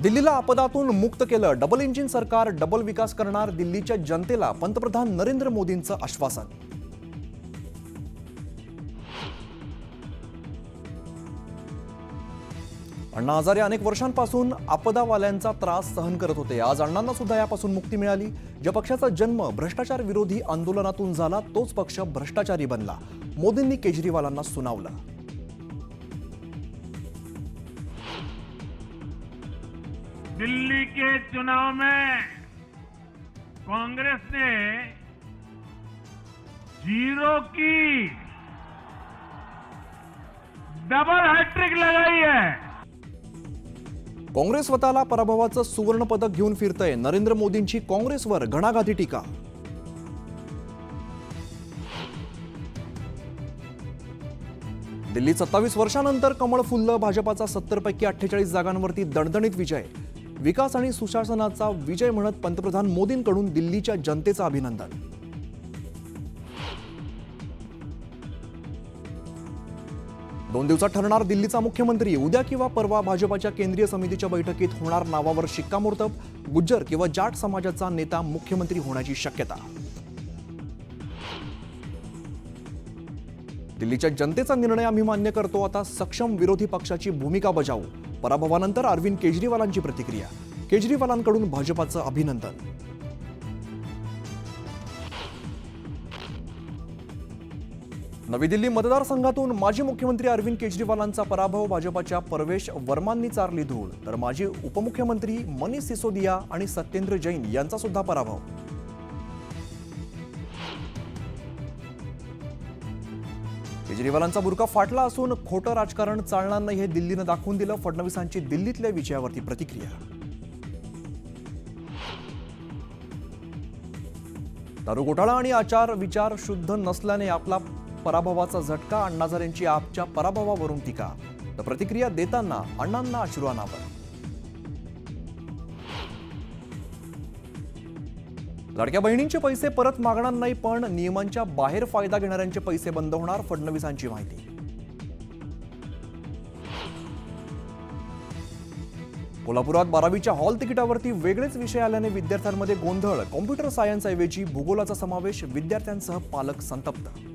दिल्लीला आपदातून मुक्त केलं. डबल इंजिन सरकार डबल विकास करणार. दिल्लीच्या जनतेला पंतप्रधान नरेंद्र मोदींचं आश्वासन. अण्णा हजारे अनेक वर्षांपासून आपदावाल्यांचा त्रास सहन करत होते. आज अण्णांना सुद्धा यापासून मुक्ती मिळाली. ज्या पक्षाचा जन्म भ्रष्टाचार विरोधी आंदोलनातून झाला तोच पक्ष भ्रष्टाचारी बनला. मोदींनी केजरीवालांना सुनावलं. दिल्ली के चुनाव में कांग्रेस ने जीरो की डबल हैट्रिक लगाई है. काँग्रेस स्वतःला पराभवाचं सुवर्ण पदक घेऊन फिरतंय. नरेंद्र मोदींची काँग्रेसवर घणाघाती टीका. दिल्लीत 27 वर्षांनंतर कमळ फुललं. भाजपाचा 70 पैकी 48 जागांवरती दणदणीत विजय. विकास आणि सुशासनाचा विजय म्हणत पंतप्रधान मोदींकडून दिल्लीच्या जनतेचं अभिनंदन. दोन दिवसात ठरणार दिल्लीचा मुख्यमंत्री. उद्या किंवा परवा भाजपाच्या केंद्रीय समितीच्या बैठकीत होणार नावावर शिक्कामोर्तब. गुज्जर किंवा जाट समाजाचा नेता मुख्यमंत्री होण्याची शक्यता. दिल्लीच्या जनतेचा निर्णय आम्ही मान्य करतो. आता सक्षम विरोधी पक्षाची भूमिका बजावू. पराभवानंतर अरविंद केजरीवालांची प्रतिक्रिया. केजरीवालांकडून भाजपाचं अभिनंदन. नवी दिल्ली मतदारसंघातून माजी मुख्यमंत्री अरविंद केजरीवालांचा पराभव. भाजपाच्या परवेश वर्मांनी चारली धूळ. तर माजी उपमुख्यमंत्री मनीष सिसोदिया आणि सत्येंद्र जैन यांचा सुद्धा पराभव. केजरीवालांचा बुरका फाटला असून खोटं राजकारण चालणार नाही हे दिल्लीनं दाखवून दिलं. फडणवीसांची दिल्लीतल्या विजयावरती प्रतिक्रिया. दारू घोटाळा आणि आचार विचार शुद्ध नसल्याने आपला पराभवाचा झटका. अण्णा हजारेंची आपच्या पराभवावरून टीका. तर प्रतिक्रिया देताना अण्णांना अश्रू अनावर. लाडक्या बहिणींचे पैसे परत मागणार नाही, पण नियमांच्या बाहेर फायदा घेणाऱ्यांचे पैसे बंद होणार. फडणवीसांची माहिती. कोल्हापुरात 12वीच्या हॉल तिकिटावरती वेगळेच विषय आल्याने विद्यार्थ्यांमध्ये गोंधळ. कॉम्प्युटर सायन्स ऐवजी भूगोलाचा समावेश. विद्यार्थ्यांसह पालक संतप्त.